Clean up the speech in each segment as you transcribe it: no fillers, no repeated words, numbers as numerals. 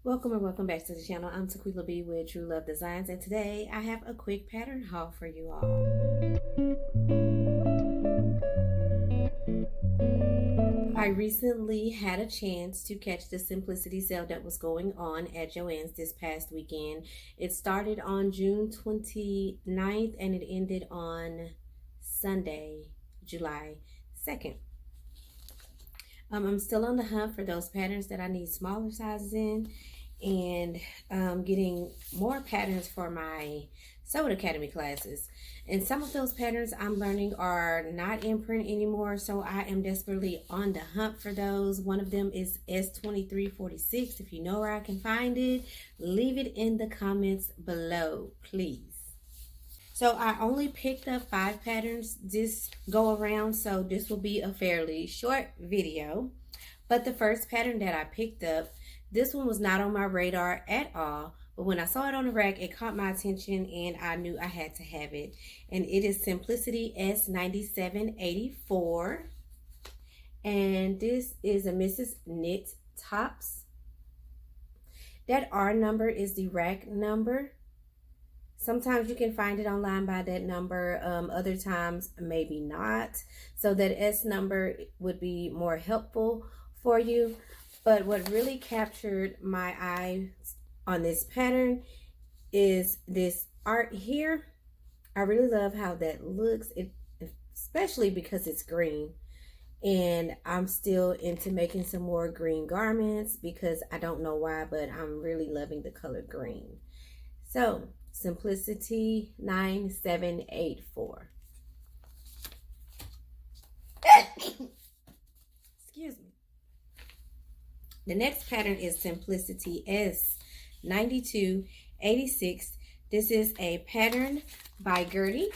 Welcome and welcome back to the channel. I'm Tequila B with TruLuv Designs, and today I have a quick pattern haul for you all. I recently had a chance to catch the Simplicity sale that was going on at Joann's this past weekend. It started on June 29th and it ended on Sunday, July 2nd. I'm still on the hunt for those patterns that I need smaller sizes in, and getting more patterns for my Sewing Academy classes. And some of those patterns I'm learning are not in print anymore, so I am desperately on the hunt for those. One of them is S2346. If you know where I can find it, leave it in the comments below, please. So I only picked up 5 patterns this go around, so this will be a fairly short video. But the first pattern that I picked up, this one was not on my radar at all, but when I saw it on the rack, it caught my attention and I knew I had to have it. And it is Simplicity S9784. And this is a Mrs. Knit Tops. That R number is the rack number. Sometimes you can find it online by that number, other times maybe not. So that S number would be more helpful for you. But what really captured my eye on this pattern is this art here. I really love how that looks, especially because it's green. And I'm still into making some more green garments because I don't know why, but I'm really loving the color green. So Simplicity 9784. Excuse me. The next pattern is Simplicity S9286. This is a pattern by Gertie,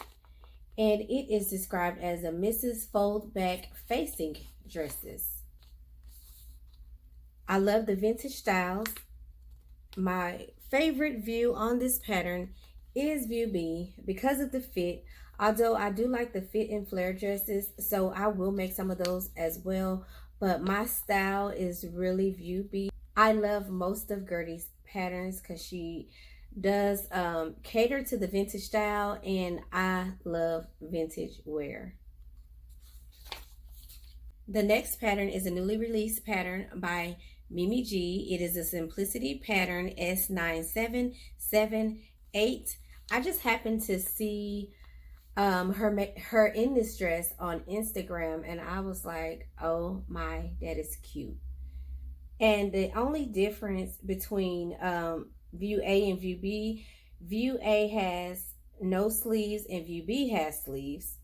and it is described as a Mrs. Foldback facing dresses. I love the vintage styles. My favorite view on this pattern is view B because of the fit, although I do like the fit and flare dresses, so I will make some of those as well, but my style is really view B. I love most of Gertie's patterns because she does cater to the vintage style, and I love vintage wear. The next pattern is a newly released pattern by Mimi G. It is a Simplicity pattern S9778. I just happened to see her in this dress on Instagram, and I was like, oh my, that is cute. And the only difference between view A and view B, view A has no sleeves and view B has sleeves,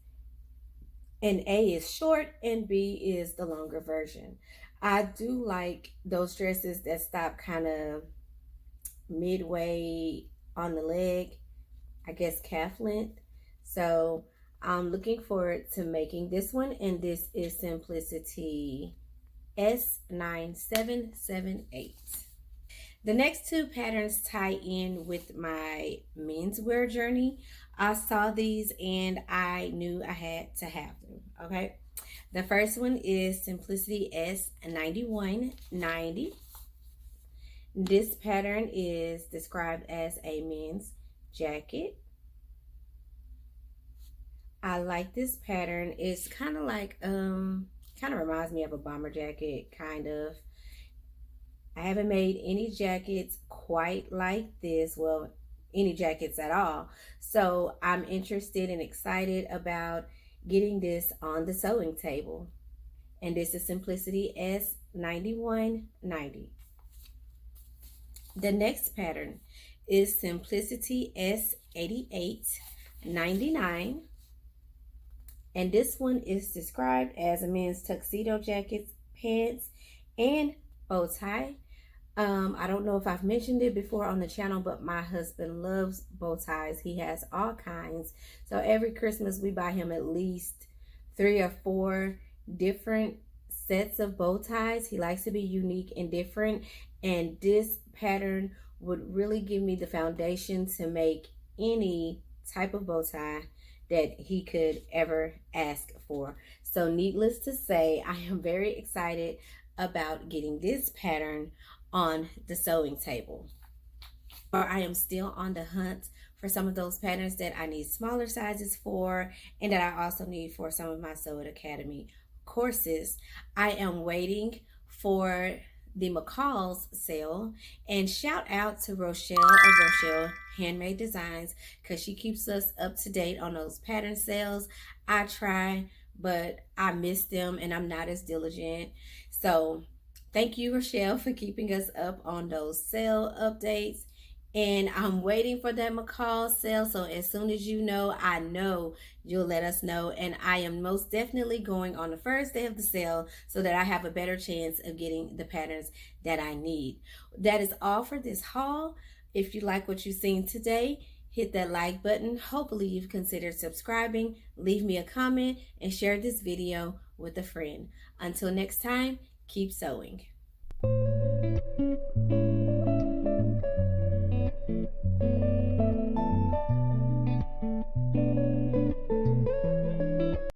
and A is short and B is the longer version. I do like those dresses that stop kind of midway on the leg, I guess calf length. So I'm looking forward to making this one, and this is Simplicity S9778. The next 2 patterns tie in with my menswear journey. I saw these and I knew I had to have them, okay? The first one is Simplicity S9190. This pattern is described as a men's jacket. I like this pattern. It's kind of like, kind of reminds me of a bomber jacket, kind of. I haven't made any jackets quite like this. Well, any jackets at all. So I'm interested and excited about getting this on the sewing table. And this is Simplicity S9190. The next pattern is Simplicity S8899. And this one is described as a men's tuxedo jacket, pants, and bow tie. I don't know if I've mentioned it before on the channel, but my husband loves bow ties. He has all kinds. So every Christmas we buy him at least 3 or 4 different sets of bow ties. He likes to be unique and different, and this pattern would really give me the foundation to make any type of bow tie that he could ever ask for. So needless to say, I am very excited about getting this pattern on the sewing table. Or I am still on the hunt for some of those patterns that I need smaller sizes for, and that I also need for some of my Sew It Academy courses. I am waiting for the McCall's sale, and shout out to Rochelle of Rochelle Handmade Designs, because she keeps us up to date on those pattern sales. I try, but I miss them and I'm not as diligent. So thank you, Rochelle, for keeping us up on those sale updates. And I'm waiting for that McCall sale. So as soon as you know, I know you'll let us know. And I am most definitely going on the first day of the sale so that I have a better chance of getting the patterns that I need. That is all for this haul. If you like what you've seen today, hit that like button. Hopefully you've considered subscribing. Leave me a comment and share this video with a friend. Until next time, keep sewing.